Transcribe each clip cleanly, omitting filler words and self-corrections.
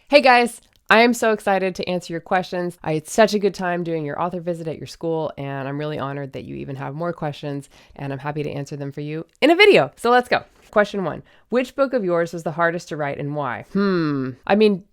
Hey guys, I am so excited to answer your questions. I had such a good time doing your author visit at your school, and I'm really honored that you even have more questions, and I'm happy to answer them for you in a video. So let's go. Question 1. Which book of yours was the hardest to write and why?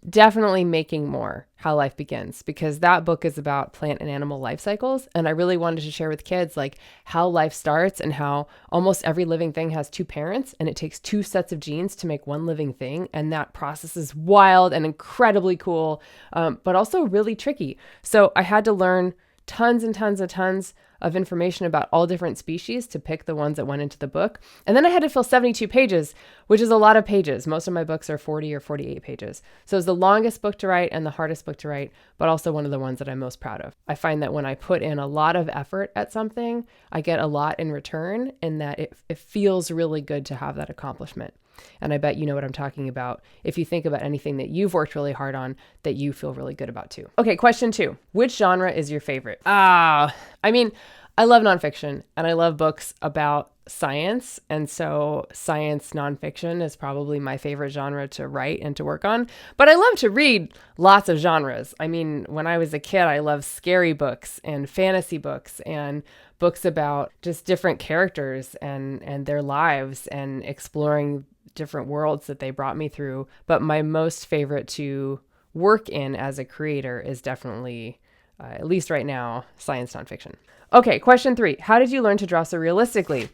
Definitely Making More, How Life Begins, because that book is about plant and animal life cycles. And I really wanted to share with kids like how life starts and how almost every living thing has two parents and it takes two sets of genes to make one living thing. And that process is wild and incredibly cool, but also really tricky. So I had to learn tons and tons of information about all different species to pick the ones that went into the book. And then I had to fill 72 pages, which is a lot of pages. Most of my books are 40 or 48 pages. So it's the longest book to write and the hardest book to write, but also one of the ones that I'm most proud of. I find that when I put in a lot of effort at something, I get a lot in return, and that it feels really good to have that accomplishment. And I bet you know what I'm talking about if you think about anything that you've worked really hard on that you feel really good about too. Okay, question 2. Which genre is your favorite? I love nonfiction and I love books about science. And so science nonfiction is probably my favorite genre to write and to work on. But I love to read lots of genres. When I was a kid, I loved scary books and fantasy books and books about just different characters and their lives and exploring different worlds that they brought me through. But my most favorite to work in as a creator is definitely, at least right now, science nonfiction. Okay, question 3. How did you learn to draw so realistically?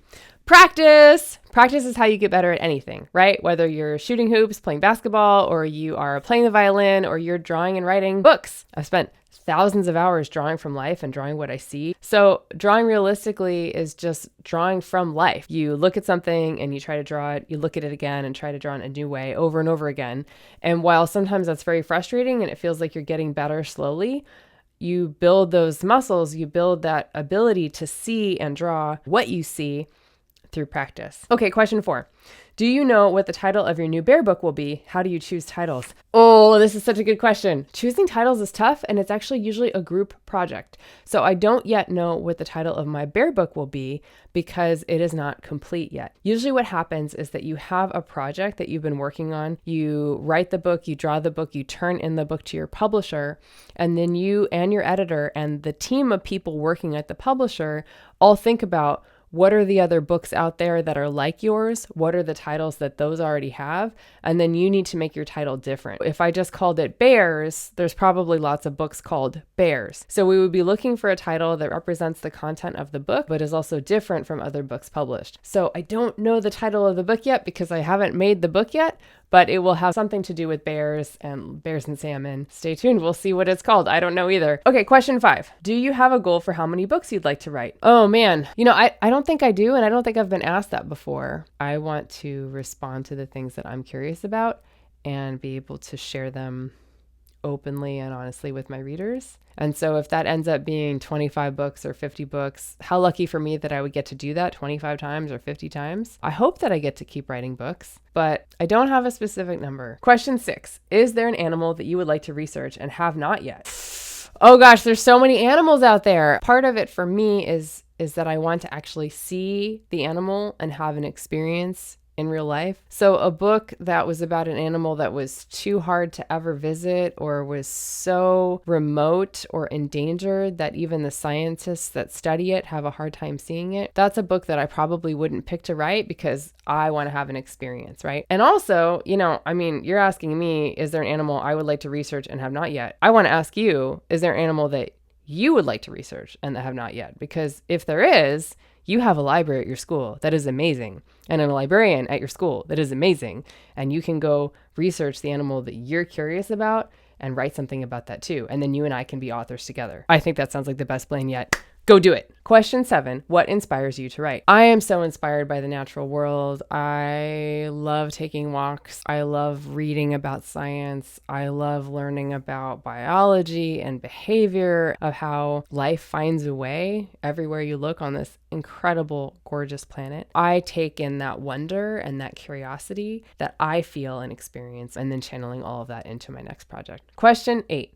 Practice! Practice is how you get better at anything, right? Whether you're shooting hoops, playing basketball, or you are playing the violin, or you're drawing and writing books. I've spent thousands of hours drawing from life and drawing what I see. So drawing realistically is just drawing from life. You look at something and you try to draw it, you look at it again and try to draw it in a new way over and over again. And while sometimes that's very frustrating and it feels like you're getting better slowly, you build those muscles, you build that ability to see and draw what you see through practice. Okay, question 4. Do you know what the title of your new bear book will be? How do you choose titles? Oh, this is such a good question. Choosing titles is tough, and it's actually usually a group project. So I don't yet know what the title of my bear book will be because it is not complete yet. Usually what happens is that you have a project that you've been working on. You write the book, you draw the book, you turn in the book to your publisher, and then you and your editor and the team of people working at the publisher all think about what are the other books out there that are like yours? What are the titles that those already have? And then you need to make your title different. If I just called it Bears, there's probably lots of books called Bears. So we would be looking for a title that represents the content of the book, but is also different from other books published. So I don't know the title of the book yet because I haven't made the book yet, but it will have something to do with bears and salmon. Stay tuned. We'll see what it's called. I don't know either. Okay, question 5. Do you have a goal for how many books you'd like to write? Oh man, I don't think I do, and I don't think I've been asked that before. I want to respond to the things that I'm curious about and be able to share them openly and honestly with my readers. And so if that ends up being 25 books or 50 books, how lucky for me that I would get to do that 25 times or 50 times. I hope that I get to keep writing books, but I don't have a specific number. Question 6. Is there an animal that you would like to research and have not yet? Oh gosh, there's so many animals out there. Part of it for me is that I want to actually see the animal and have an experience in real life. So a book that was about an animal that was too hard to ever visit or was so remote or endangered that even the scientists that study it have a hard time seeing it, that's a book that I probably wouldn't pick to write because I want to have an experience, right? And also, you're asking me, is there an animal I would like to research and have not yet? I want to ask you, is there an animal that you would like to research and that have not yet? Because if there is, you have a library at your school that is amazing, and a librarian at your school that is amazing, and you can go research the animal that you're curious about and write something about that too. And then you and I can be authors together. I think that sounds like the best plan yet. Go do it. Question 7. What inspires you to write? I am so inspired by the natural world. I love taking walks. I love reading about science. I love learning about biology and behavior, of how life finds a way everywhere you look on this incredible, gorgeous planet. I take in that wonder and that curiosity that I feel and experience, and then channeling all of that into my next project. Question 8.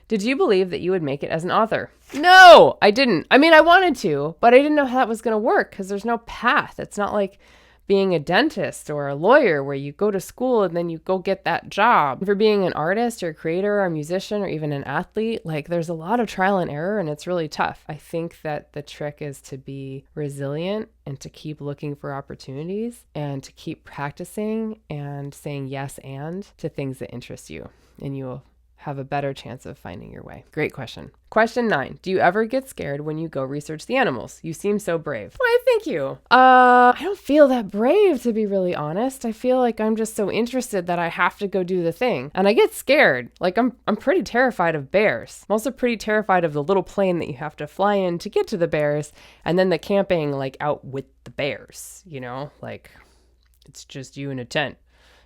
Did you believe that you would make it as an author? No, I didn't. I wanted to, but I didn't know how that was going to work because there's no path. It's not like being a dentist or a lawyer where you go to school and then you go get that job. For being an artist or a creator or a musician or even an athlete, like there's a lot of trial and error and it's really tough. I think that the trick is to be resilient and to keep looking for opportunities and to keep practicing and saying yes and to things that interest you, and you will have a better chance of finding your way. Great question. Question 9. Do you ever get scared when you go research the animals? You seem so brave. Why, thank you. I don't feel that brave, to be really honest. I feel like I'm just so interested that I have to go do the thing. And I get scared. Like I'm pretty terrified of bears. I'm also pretty terrified of the little plane that you have to fly in to get to the bears, and then the camping like out with the bears, like it's just you in a tent.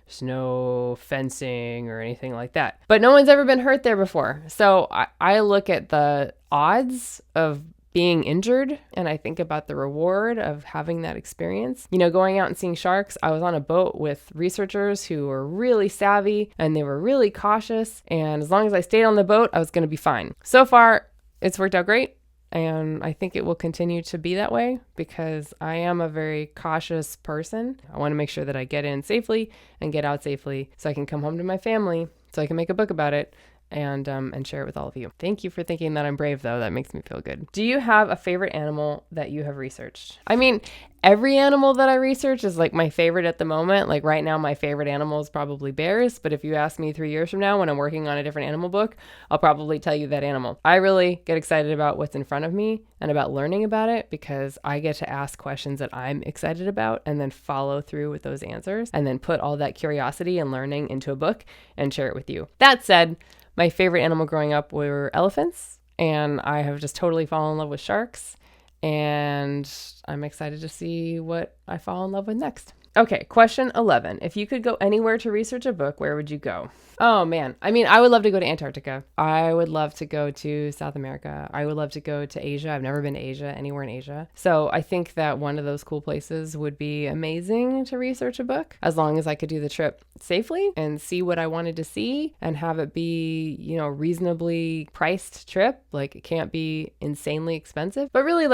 There's no fencing or anything like that. But no one's ever been hurt there before. So I look at the odds of being injured and I think about the reward of having that experience. Going out and seeing sharks, I was on a boat with researchers who were really savvy and they were really cautious. And as long as I stayed on the boat, I was going to be fine. So far, it's worked out great. And I think it will continue to be that way because I am a very cautious person. I want to make sure that I get in safely and get out safely so I can come home to my family, so I can make a book about it and share it with all of you. Thank you for thinking that I'm brave, though. That makes me feel good. Do you have a favorite animal that you have researched? I mean, every animal that I research is like my favorite at the moment. Like right now, my favorite animal is probably bears. But if you ask me 3 years from now when I'm working on a different animal book, I'll probably tell you that animal. I really get excited about what's in front of me and about learning about it because I get to ask questions that I'm excited about and then follow through with those answers and then put all that curiosity and learning into a book and share it with you. That said, my favorite animal growing up were elephants, and I have just totally fallen in love with sharks, and I'm excited to see what I fall in love with next. Okay, question 11. If you could go anywhere to research a book, where would you go? Oh man, I would love to go to Antarctica. I would love to go to South America. I would love to go to Asia. I've never been to Asia, anywhere in Asia. So I think that one of those cool places would be amazing to research a book, as long as I could do the trip safely and see what I wanted to see and have it be, reasonably priced trip. Like it can't be insanely expensive, but really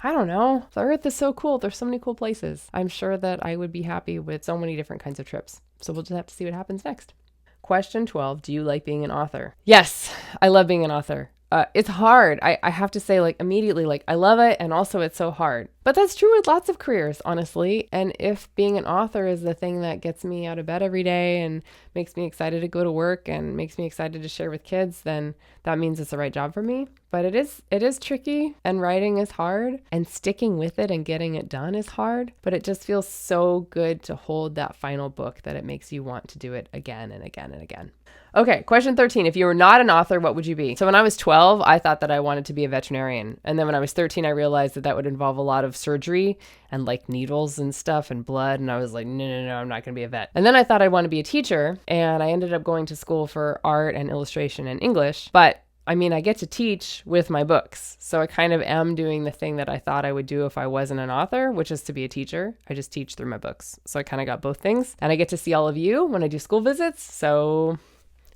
I don't know. The Earth is so cool. There's so many cool places. I'm sure that I would be happy with so many different kinds of trips. So we'll just have to see what happens next. Question 12. Do you like being an author? Yes, I love being an author. It's hard. I have to say immediately, I love it. And also it's so hard. But that's true with lots of careers, honestly. And if being an author is the thing that gets me out of bed every day and makes me excited to go to work and makes me excited to share with kids, then that means it's the right job for me. But it is tricky, and writing is hard, and sticking with it and getting it done is hard. But it just feels so good to hold that final book that it makes you want to do it again and again and again. Okay, question 13. If you were not an author, what would you be? So when I was 12, I thought that I wanted to be a veterinarian. And then when I was 13, I realized that would involve a lot of surgery and needles and stuff and blood. And I was like, no, I'm not going to be a vet. And then I thought I'd want to be a teacher. And I ended up going to school for art and illustration and English. But I get to teach with my books. So I kind of am doing the thing that I thought I would do if I wasn't an author, which is to be a teacher. I just teach through my books. So I kind of got both things. And I get to see all of you when I do school visits. So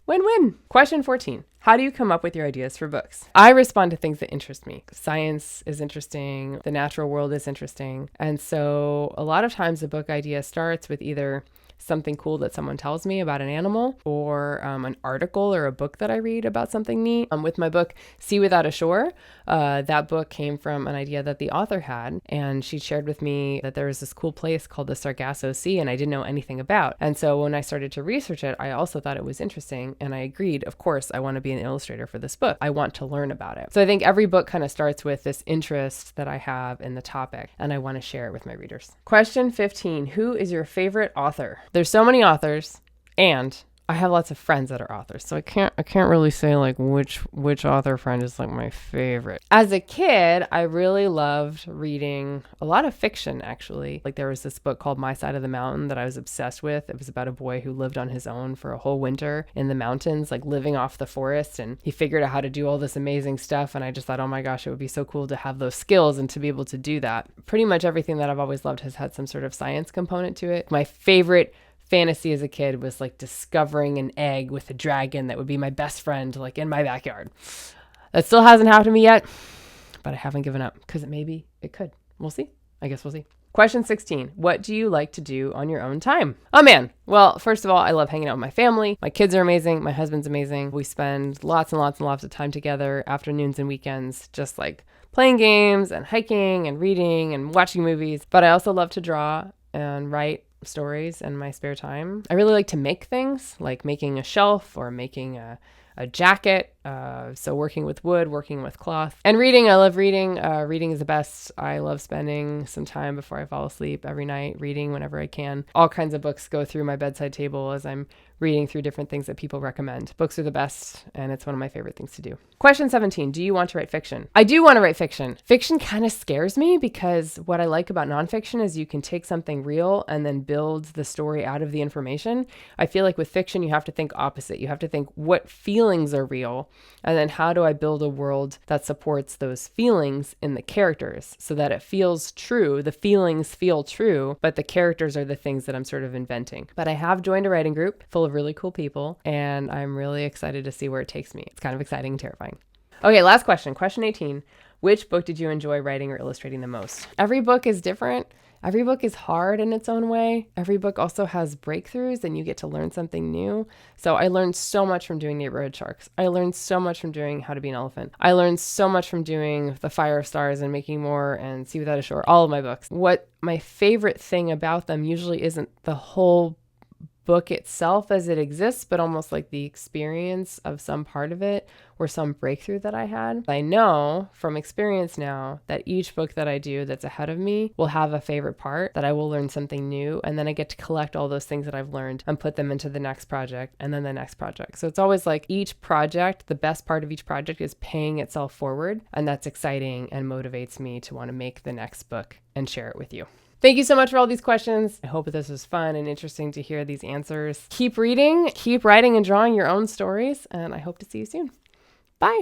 win-win. Question 14. How do you come up with your ideas for books? I respond to things that interest me. Science is interesting. The natural world is interesting. And so a lot of times the book idea starts with either something cool that someone tells me about an animal or an article or a book that I read about something neat. With my book, Sea Without a Shore, that book came from an idea that the author had. And she shared with me that there was this cool place called the Sargasso Sea and I didn't know anything about. And so when I started to research it, I also thought it was interesting. And I agreed, of course, I want to be an illustrator for this book. I want to learn about it. So I think every book kind of starts with this interest that I have in the topic and I want to share it with my readers. Question 15. Who is your favorite author? There's so many authors, and I have lots of friends that are authors, so I can't really say which author friend is my favorite. As a kid, I really loved reading a lot of fiction, actually. There was this book called My Side of the Mountain that I was obsessed with. It was about a boy who lived on his own for a whole winter in the mountains, living off the forest, and he figured out how to do all this amazing stuff, and I just thought, oh my gosh, it would be so cool to have those skills and to be able to do that. Pretty much everything that I've always loved has had some sort of science component to it. My favorite fantasy as a kid was discovering an egg with a dragon that would be my best friend in my backyard. That still hasn't happened to me yet, but I haven't given up because maybe it could. We'll see. I guess we'll see. Question 16. What do you like to do on your own time? Oh man. Well, first of all, I love hanging out with my family. My kids are amazing. My husband's amazing. We spend lots and lots and lots of time together, afternoons and weekends, just like playing games and hiking and reading and watching movies. But I also love to draw and write stories in my spare time. I really like to make things, like making a shelf or making a jacket. So working with wood, working with cloth, and reading. I love reading. Reading is the best. I love spending some time before I fall asleep every night, reading whenever I can. All kinds of books go through my bedside table as I'm reading through different things that people recommend. Books are the best, and it's one of my favorite things to do. Question 17. Do you want to write fiction? I do want to write fiction. Fiction kind of scares me because what I like about nonfiction is you can take something real and then build the story out of the information. I feel like with fiction, you have to think opposite. You have to think what feelings are real, and then how do I build a world that supports those feelings in the characters so that it feels true. The feelings feel true, but the characters are the things that I'm sort of inventing. But I have joined a writing group full of really cool people, and I'm really excited to see where it takes me. It's kind of exciting and terrifying. Okay, last question. Question 18. Which book did you enjoy writing or illustrating the most? Every book is different. Every book is hard in its own way. Every book also has breakthroughs and you get to learn something new. So I learned so much from doing Neighborhood Sharks. I learned so much from doing How to Be an Elephant. I learned so much from doing The Fire of Stars and Making More and Sea Without a Shore, all of my books. What my favorite thing about them usually isn't the whole book itself as it exists, but almost like the experience of some part of it or some breakthrough that I had. I know from experience now that each book that I do that's ahead of me will have a favorite part, that I will learn something new, and then I get to collect all those things that I've learned and put them into the next project and then the next project. So it's always like each project, the best part of each project is paying itself forward, and that's exciting and motivates me to want to make the next book and share it with you. Thank you so much for all these questions. I hope this was fun and interesting to hear these answers. Keep reading, keep writing and drawing your own stories, and I hope to see you soon. Bye.